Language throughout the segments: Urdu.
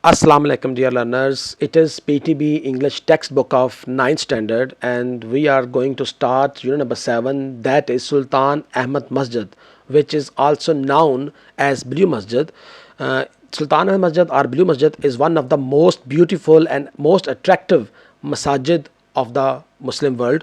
Assalamu alaikum, dear learners. It is PTB English textbook of 9th standard, and we are going to start unit number 7, that is Sultan Ahmad Masjid, which is also known as Blue Masjid. Sultan Ahmad Masjid or Blue Masjid is one of the most beautiful and most attractive masajid of the Muslim world.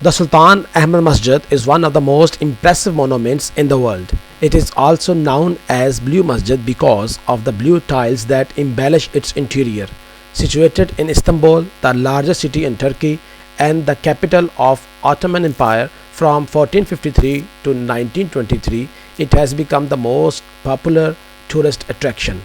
The Sultan Ahmad Masjid is one of the most impressive monuments in the world. It is also known as Blue Masjid because of the blue tiles that embellish its interior. Situated in Istanbul, the largest city in Turkey and the capital of Ottoman Empire from 1453 to 1923, it has become the most popular tourist attraction.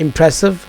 Impressive,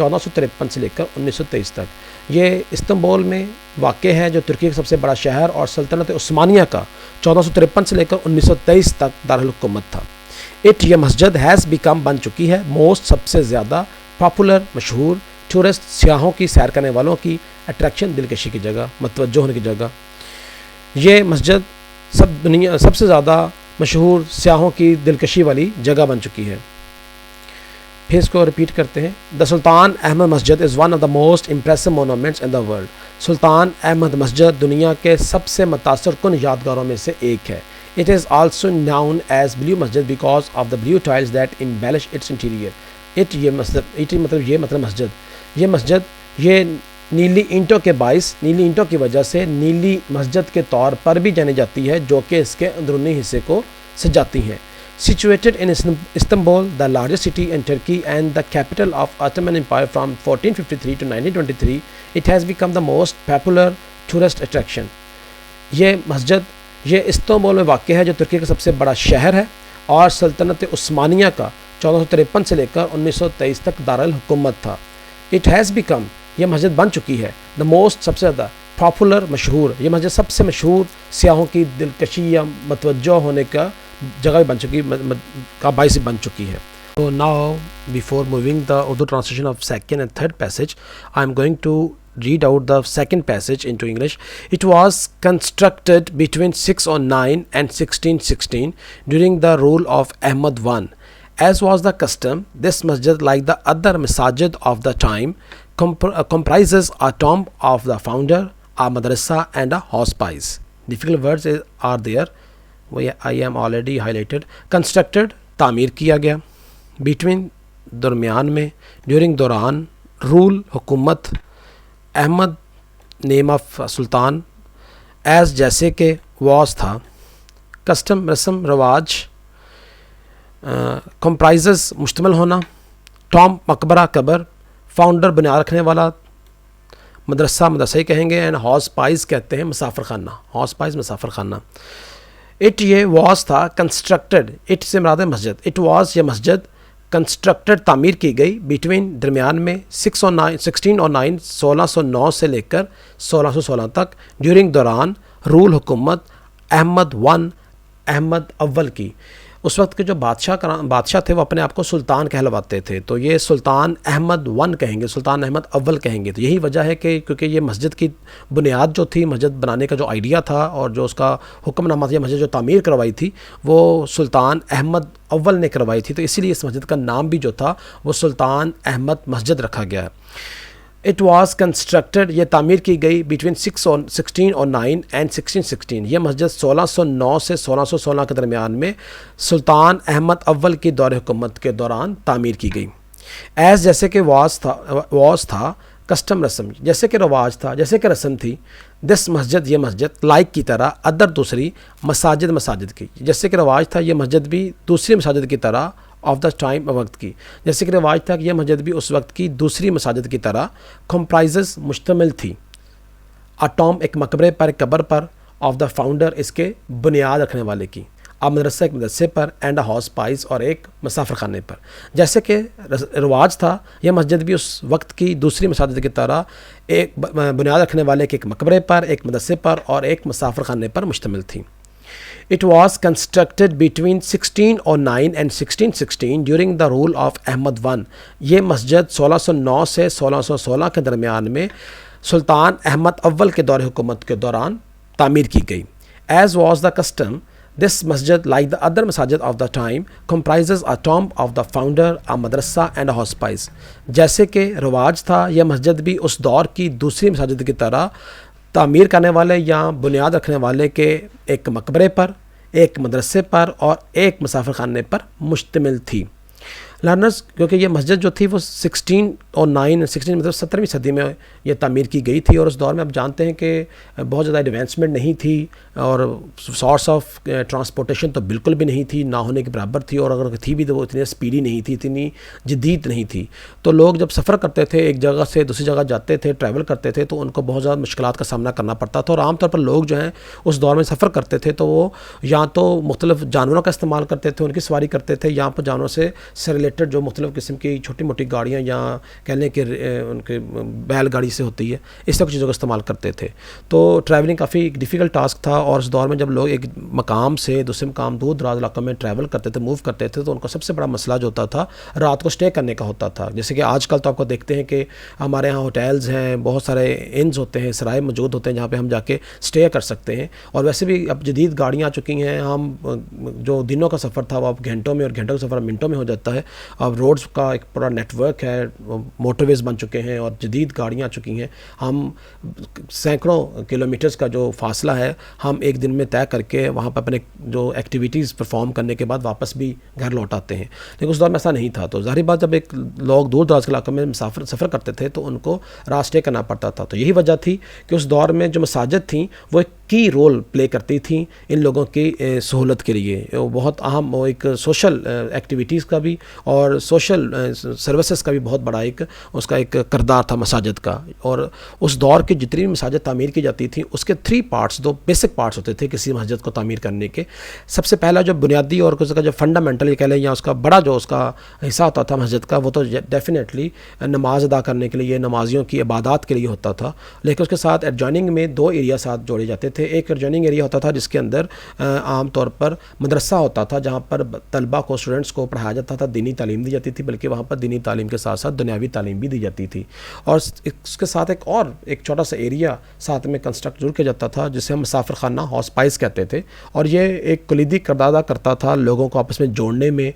1453 سے لے کر 1923 تک۔ یہ استنبول میں واقع ہے جو ترکی کا سب سے بڑا شہر اور سلطنت عثمانیہ کا 1453 سے لے کر 1923 تک دارالحکومت تھا۔ یہ مسجد ہیز بیکم بن چکی ہے موسٹ سب سے زیادہ پاپولر مشہور ٹورسٹ سیاحوں کی سیر کرنے والوں کی اٹریکشن دلکشی کی جگہ متوجہ ہونے کی جگہ۔ یہ مسجد سب سے زیادہ مشہور سیاحوں کی دلکشی والی جگہ بن چکی ہے۔ پھر اس کو ریپیٹ کرتے ہیں۔ دا سلطان احمد مسجد is one of the most impressive monuments in the world. Sultan Ahmed مسجد دنیا کے سب سے متاثر کن یادگاروں میں سے ایک ہے۔ It is also known as blue مسجد because of the blue tiles that embellish its interior. یہ مسجد یہ نیلی اینٹوں کے باعث نیلی اینٹوں کی وجہ سے نیلی مسجد کے طور پر بھی جانی جاتی ہے جو کہ اس کے اندرونی حصے کو سجاتی ہیں۔ Situated in Istanbul, the largest city in Turkey and the capital of Ottoman Empire from 1453 to 1923, it has become the most popular tourist attraction. یہ مسجد یہ استنبول میں واقع ہے جو ترکی کا سب سے بڑا شہر ہے اور سلطنت عثمانیہ کا 1453 سے لے کر 1923 تک دارالحکومت تھا۔ It has become یہ مسجد بن چکی ہے the most سب سے زیادہ پاپولر مشہور یہ مسجد سب سے مشہور سیاحوں کی دلکشی یا متوجہ ہونے کا جگہ بن چکی کا باعث بن چکی ہے۔ So now before moving the Urdu translation of second and third passage, I am going to read out the second passage into English. It was constructed between 609 and 1616 during the rule of Ahmad I. As was the custom, this masjid, like the other masajid of the time, comprises a tomb of the founder, a madrasa and a hospice. Difficult words are there. I am already highlighted. Constructed, تعمیر کیا گیا. Between, درمیان میں. During, دوران. Rule, حکومت. Ahmad, name of Sultan. As, جیسے کہ. Was, تھا. Custom, رسم, رواج. Comprises, مشتمل ہونا. Tomb, مقبرہ, قبر. Founder, بنیاد رکھنے والا. مدرسہ, مدرسہ ہی کہیں گے. And hospice کہتے ہیں مسافر خانہ. Hospice, مسافر خانہ. اٹ یہ واز تھا کنسٹرکٹڈ اٹ سے مراد ہے مسجد اٹ واز یہ مسجد کنسٹرکٹڈ تعمیر کی گئی بٹوین درمیان میں 1609 1609 سے لے کر 1616 تک ڈیورنگ دوران رول حکومت احمد احمد اول کی اس وقت کے جو بادشاہ تھے وہ اپنے آپ کو سلطان کہلواتے تھے تو یہ سلطان احمد کہیں گے سلطان احمد اول کہیں گے تو یہی وجہ ہے کہ کیونکہ یہ مسجد کی بنیاد جو تھی مسجد بنانے کا جو آئیڈیا تھا اور جو اس کا حکم نامہ تھا مسجد جو تعمیر کروائی تھی وہ سلطان احمد اول نے کروائی تھی تو اسی لیے اس مسجد کا نام بھی جو تھا وہ سلطان احمد مسجد رکھا گیا ہے۔ اٹ واز کنسٹرکٹڈ یہ تعمیر کی گئی بٹوین 1609 اینڈ 1616 یہ مسجد 1609 سے 1616 کے درمیان میں سلطان احمد اول کی دور حکومت کے دوران تعمیر کی گئی۔ ایز جیسے کہ واز تھا کسٹم رسم جیسے کہ رواج تھا جیسے کہ رسم تھی دس مسجد یہ مسجد لائک کی طرح ادر دوسری مساجد کی جیسے کہ رواج تھا یہ مسجد بھی دوسری مساجد کی طرح آف دا ٹائم وقت کی جیسے کہ رواج تھا کہ یہ مسجد بھی اس وقت کی دوسری مساجد کی طرح کمپرائزز مشتمل تھی۔ اٹوم ایک مقبرے پر ایک قبر پر آف دا فاؤنڈر اس کے بنیاد رکھنے والے کی اب مدرسہ ایک مدرسے پر اینڈ اے ہاؤس پائز اور ایک مسافر خانے پر جیسے کہ رواج تھا یہ مسجد بھی اس وقت کی دوسری مساجد کی طرح ایک بنیاد رکھنے والے کے ایک مقبرے پر ایک مدرسے پر اور ایک مسافر خانے پر مشتمل تھی۔ It was constructed between 1609 and 1616 during the rule of Ahmad I. یہ مسجد 1609 سے 1616 کے درمیان میں سلطان احمد اول کے دور حکومت کے دوران تعمیر کی گئی۔ As was the custom, this masjid, like the other masajid of the time, comprises a tomb of the founder, a madrasa and a hospice. جیسے کہ رواج تھا یہ مسجد بھی اس دور کی دوسری مساجد کی طرح تعمیر کرنے والے یا بنیاد رکھنے والے کے ایک مقبرے پر ایک مدرسے پر اور ایک مسافر خانے پر مشتمل تھی۔ لرنرز کیونکہ یہ مسجد جو تھی وہ 1609 مطلب 17ویں صدی میں یہ تعمیر کی گئی تھی اور اس دور میں آپ جانتے ہیں کہ بہت زیادہ ایڈوانسمنٹ نہیں تھی اور سورس آف ٹرانسپورٹیشن تو بالکل بھی نہیں تھی نہ ہونے کے برابر تھی اور اگر تھی بھی تو وہ اتنی اسپیڈی نہیں تھی اتنی جدید نہیں تھی تو لوگ جب سفر کرتے تھے ایک جگہ سے دوسری جگہ جاتے تھے ٹریول کرتے تھے تو ان کو بہت زیادہ مشکلات کا سامنا کرنا پڑتا تھا اور عام طور پر لوگ جو ہیں اس دور میں سفر کرتے تھے تو وہ یا تو مختلف جانوروں کا استعمال کرتے تھے ان کی سواری کرتے تھے یا پر جانوروں سے ریلیٹڈ جو مختلف قسم کی چھوٹی موٹی گاڑیاں یا کہہ لیں کہ ان کے بیل گاڑی سے ہوتی ہے، اس طرح کی چیزوں کا استعمال کرتے تھے. تو ٹریولنگ کافی ایک ڈیفیکلٹ ٹاسک تھا، اور اس دور میں جب لوگ ایک مقام سے دوسرے مقام دور دراز علاقوں میں ٹریول کرتے تھے، موو کرتے تھے، تو ان کا سب سے بڑا مسئلہ جو ہوتا تھا رات کو اسٹے کرنے کا ہوتا تھا. جیسے کہ آج کل تو آپ کو دیکھتے ہیں کہ ہمارے یہاں ہوٹلز ہیں، بہت سارے انز ہوتے ہیں، سرائے موجود ہوتے ہیں جہاں پہ ہم جا کے اسٹے کر سکتے ہیں. اور ویسے بھی اب جدید گاڑیاں آ چکی ہیں، ہم جو دنوں کا سفر تھا وہ اب گھنٹوں میں، اور گھنٹوں کا سفر منٹوں میں ہو جاتا ہے. اب روڈز کا ایک پورا نیٹ ورک ہے، موٹر ویز بن چکے ہیں اور جدید گاڑیاں آ چکی ہیں. ہم سینکڑوں کلومیٹرز کا جو فاصلہ ہے ہم ایک دن میں طے کر کے وہاں پہ اپنے جو ایکٹیویٹیز پرفارم کرنے کے بعد واپس بھی گھر لوٹ آتے ہیں. لیکن اس دور میں ایسا نہیں تھا. تو ظاہری بات جب ایک لوگ دور دراز کے علاقوں میں سفر کرتے تھے تو ان کو راستے کرنا پڑتا تھا. تو یہی وجہ تھی کہ اس دور میں جو مساجد تھیں وہ ایک کی رول پلے کرتی تھیں ان لوگوں کی سہولت کے لیے. وہ بہت اہم، وہ ایک سوشل ایکٹیویٹیز کا بھی اور سوشل سروسز کا بھی بہت بڑا ایک اس کا ایک کردار تھا مساجد کا. اور اس دور کی جتنی بھی مساجد تعمیر کی جاتی تھیں اس کے 3 پارٹس، 2 بیسک پارٹس ہوتے تھے کسی مسجد کو تعمیر کرنے کے. سب سے پہلا جو بنیادی اور اس کا جو فنڈامنٹل یہ کہہ لیں یا اس کا بڑا جو اس کا حصہ ہوتا تھا مسجد کا، وہ تو ڈیفینیٹلی نماز ادا کرنے کے لیے، نمازیوں کی عبادات کے لیے ہوتا تھا. لیکن اس کے ساتھ ایڈجوائننگ میں 2 ایریا ساتھ جوڑے جاتے تھے. ایک ایڈجوائننگ ایریا ہوتا تھا جس کے اندر عام طور پر مدرسہ ہوتا تھا جہاں پر طلبہ کو، اسٹوڈنٹس کو پڑھایا جاتا تھا، دینی تعلیم دی جاتی تھی، بلکہ وہاں پر دینی تعلیم کے ساتھ ساتھ دنیاوی تعلیم بھی دی جاتی تھی. اور اس کے ساتھ ایک چھوٹا سا ایریا ساتھ میں کنسٹرکٹ ضرور کیا جاتا تھا جسے ہم مسافر خانہ ہاؤس پائس کہتے تھے. اور یہ ایک کلیدی کردار ادا کرتا تھا لوگوں کو آپس میں جوڑنے میں،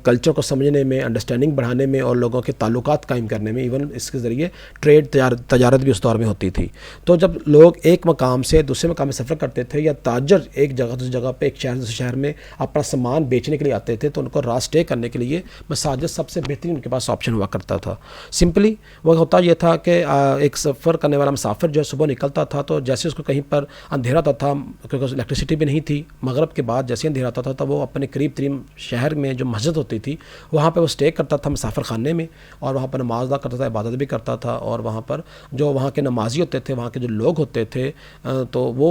کلچر کو سمجھنے میں، انڈرسٹینڈنگ بڑھانے میں اور لوگوں کے تعلقات قائم کرنے میں. ایون اس کے ذریعے ٹریڈ تجارت بھی اس دور میں ہوتی تھی. تو جب لوگ ایک مقام سے دوسرے مقام میں سفر کرتے تھے یا تاجر ایک جگہ دوسری جگہ پہ، ایک شہر دوسرے شہر میں اپنا سامان بیچنے کے لیے آتے تھے تو ان کو رات اسٹے کرنے کے لیے مساجد سب سے بہترین ان کے پاس آپشن ہوا کرتا تھا. سمپلی وہ ہوتا یہ تھا کہ ایک سفر کرنے والا مسافر جو ہے صبح نکلتا تھا تو جیسے اس کو کہیں پر اندھیرا ہوتا تھا، کیونکہ الیکٹریسٹی بھی نہیں تھی، مغرب کے بعد جیسے اندھیرا ہوتا تھا تو وہ اپنے قریب ترین شہر میں جو مسجد ہوتی تھی وہاں پہ وہ اسٹے کرتا تھا مسافر خانے میں، اور وہاں پر نماز ادا کرتا تھا، عبادت بھی کرتا تھا. اور وہاں پر جو وہاں کے نمازی ہوتے تھے، وہاں کے جو لوگ ہوتے تھے، تو وہ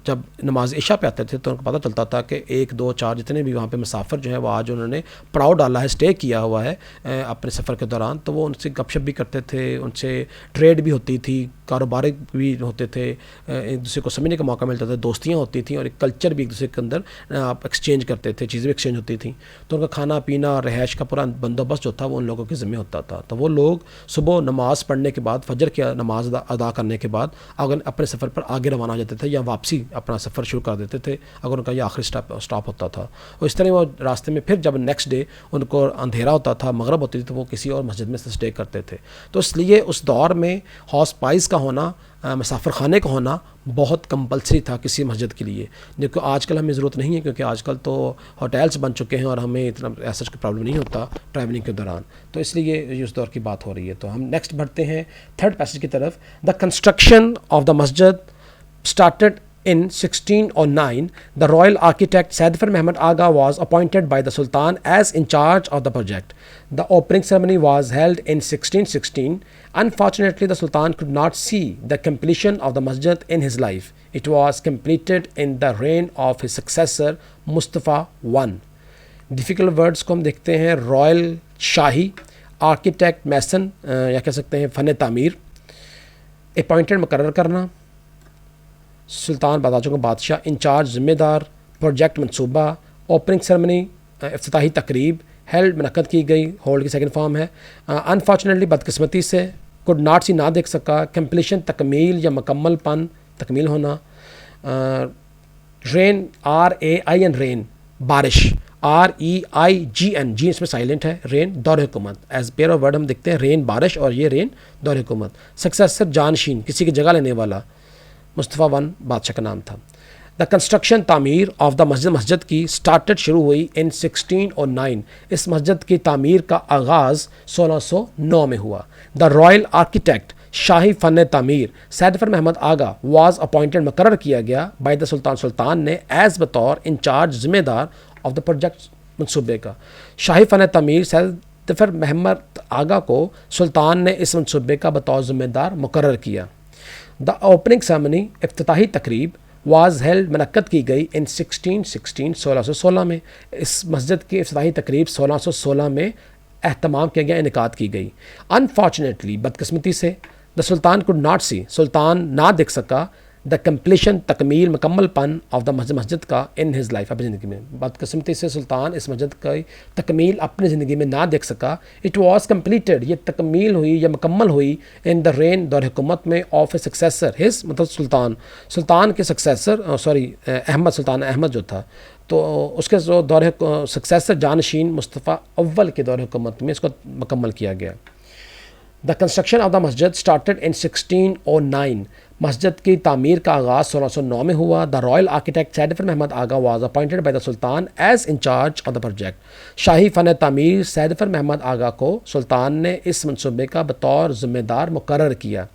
جب نماز عشاء پہ آتے تھے تو ان کو پتہ چلتا تھا کہ 1 2 4 جتنے بھی وہاں پہ مسافر جو ہے وہ آج انہوں نے پڑاؤ ڈالا ہے، اسٹے کیا ہوا ہے اپنے سفر کے دوران. تو وہ ان سے گپ شپ بھی کرتے تھے، ان سے ٹریڈ بھی ہوتی تھی، کاروبار بھی ہوتے تھے، ایک دوسرے کو سمجھنے کا موقع ملتا تھا، دوستیاں ہوتی تھیں اور ایک کلچر بھی ایک دوسرے کے اندر آپ ایکسچینج کرتے تھے، چیزیں بھی ایکسچینج ہوتی تھیں. تو ان کا کھانا پینا، رہائش کا پورا بندوبست جو تھا وہ ان لوگوں کے ذمہ ہوتا تھا. تو وہ لوگ صبح نماز پڑھنے کے بعد، فجر کی نماز ادا کرنے کے بعد اگر اپنے سفر پر آگے روانہ ہو جاتے تھے یا واپسی اپنا سفر شروع کر دیتے تھے اگر ان کا یہ آخری اسٹاپ ہوتا تھا. اور اس طرح وہ راستے میں پھر جب نیکسٹ ڈے ان کو اندھیرا ہوتا تھا، مغرب ہوتی تھی، تو وہ کسی اور مسجد میں اسٹے کرتے تھے. تو اس لیے اس دور میں ہاؤس پائس کا ہونا، مسافر خانے کا ہونا بہت کمپلسری تھا کسی مسجد کے لیے. دیکھو آج کل ہمیں ضرورت نہیں ہے کیونکہ آج کل تو ہوٹلس بن چکے ہیں اور ہمیں اتنا ایسا کوئی پرابلم نہیں ہوتا ٹریولنگ کے دوران. تو اس لیے یہ اس دور کی بات ہو رہی ہے. تو ہم نیکسٹ بڑھتے ہیں 3rd پیسج کی طرف. The construction of the Masjid started in 1609. The royal architect Said Mehmed Aga was appointed by the Sultan as in charge of the project. The opening ceremony was held in 1616. Unfortunately, the Sultan could not see the completion of the masjid in his life. It was completed in the reign of his successor Mustafa I. Difficult words کو ہم دیکھتے ہیں. رائل شاہی، آرکیٹیکٹ میسن یا کہہ سکتے ہیں فن تعمیر، اپوائنٹڈ مقرر کرنا، سلطان بتا چکا بادشاہ، انچارج ذمہ دار، پروجیکٹ منصوبہ، اوپننگ سرمنی افتتاحی تقریب، ہیلڈ منعقد کی گئی، ہولڈ کی سیکنڈ فارم ہے. انفارچونیٹلی بدقسمتی سے، کوڈ ناٹ سی نہ دیکھ سکا، کمپلیشن تکمیل یا مکمل پن تکمیل ہونا. رین RAIN رین بارش، REIGN جی اس میں سائلنٹ ہے، رین دور حکومت. ایز پیئر آف ورڈ ہم دیکھتے ہیں رین بارش اور یہ رین دور حکومت. سکسیسر جانشین، کسی کی جگہ لینے والا، مصطفیٰ I بادشاہ کا نام تھا. دا کنسٹرکشن تعمیر آف دا مسجد کی اسٹارٹڈ شروع ہوئی ان 1609. اس مسجد کی تعمیر کا آغاز 1609 میں ہوا. دا رائل آرکیٹیکٹ شاہی فن تعمیر سید محمد آگا واز اپوائنٹڈ مقرر کیا گیا بائی دا سلطان نے ایز بطور انچارج ذمہ دار آف دا پروجیکٹ منصوبے کا. شاہی فن تعمیر سید محمد آگا کو سلطان نے اس منصوبے کا بطور ذمہ دار مقرر کیا. دا اوپننگ سیرمنی افتتاحی تقریب واز ہیلڈ منعقد کی گئی ان 1616 1616 میں. اس مسجد کی افتتاحی تقریب 1616 میں اہتمام کیا گیا, انعقاد کی گئی. انفارچونیٹلی, بدقسمتی سے, دا سلطان could not see, سلطان نہ دیکھ سکا دا کمپلیشن, تکمیل, مکمل پن آف دا مسجد کا ان ہز لائف, اپنی زندگی میں. بدقسمتی سے سلطان اس مسجد کی تکمیل اپنی زندگی میں نہ دیکھ سکا. اٹ واز کمپلیٹڈ, یہ تکمیل ہوئی یا مکمل ہوئی ان دا رین, دور حکومت میں, آف اے سکسیسر, ہز مطلب سلطان کے سکسیسر, احمد, سلطان احمد جو تھا, تو اس کے جو دور سکسیسر جانشین مصطفیٰ اول کے دور حکومت میں اس کو مکمل کیا گیا. The construction of the Masjid started in 1609, مسجد کی تعمیر کا آغاز 1609 میں ہوا. The royal architect Sedefkar Muhammad Agha was appointed by the sultan as in charge of the project. شاہی فن تعمیر سیدفر محمد آغا کو سلطان نے اس منصوبے کا بطور ذمہ دار مقرر کیا.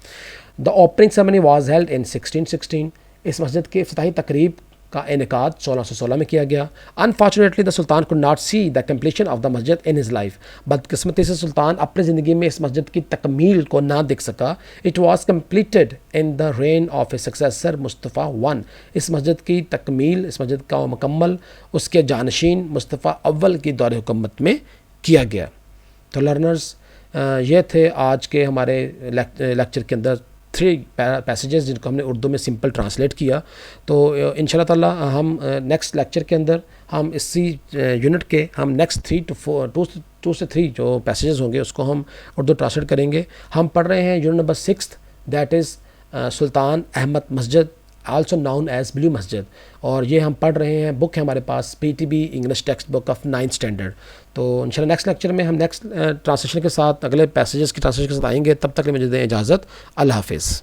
The opening ceremony was held in 1616, اس مسجد کی افتتاحی تقریب کا انعقاد 1616 میں کیا گیا. Unfortunately the Sultan could not see the completion of the Masjid in his life, بدقسمتی سے سلطان اپنی زندگی میں اس مسجد کی تکمیل کو نہ دیکھ سکا. It was completed in the reign of a successor Mustafa I, اس مسجد کی تکمیل, اس مسجد کا مکمل اس کے جانشین مصطفیٰ اول کی دور حکومت میں کیا گیا. تو لرنرز, یہ تھے آج کے ہمارے لیکچر کے اندر 3 پیسیجز جن کو ہم نے اردو میں سمپل ٹرانسلیٹ کیا. تو انشاءاللہ تعالی ہم نیکسٹ لیکچر کے اندر ہم اسی یونٹ کے ہم نیکسٹ 2 سے 3 جو پیسیجز ہوں گے اس کو ہم اردو ٹرانسلیٹ کریں گے. ہم پڑھ رہے ہیں unit number 6, that is Sultan Ahmed Masjid, also known as blue مسجد, اور یہ ہم پڑھ رہے ہیں, بک ہے ہمارے پاس PTB English text book of 9th standard. تو انشاءاللہ نیکسٹ لیکچر میں ہم نیکسٹ ٹرانسلیشن کے ساتھ, اگلے پیسیجز کی ٹرانسلیشن کے ساتھ آئیں گے. تب تک مجھے دیں اجازت. اللہ حافظ.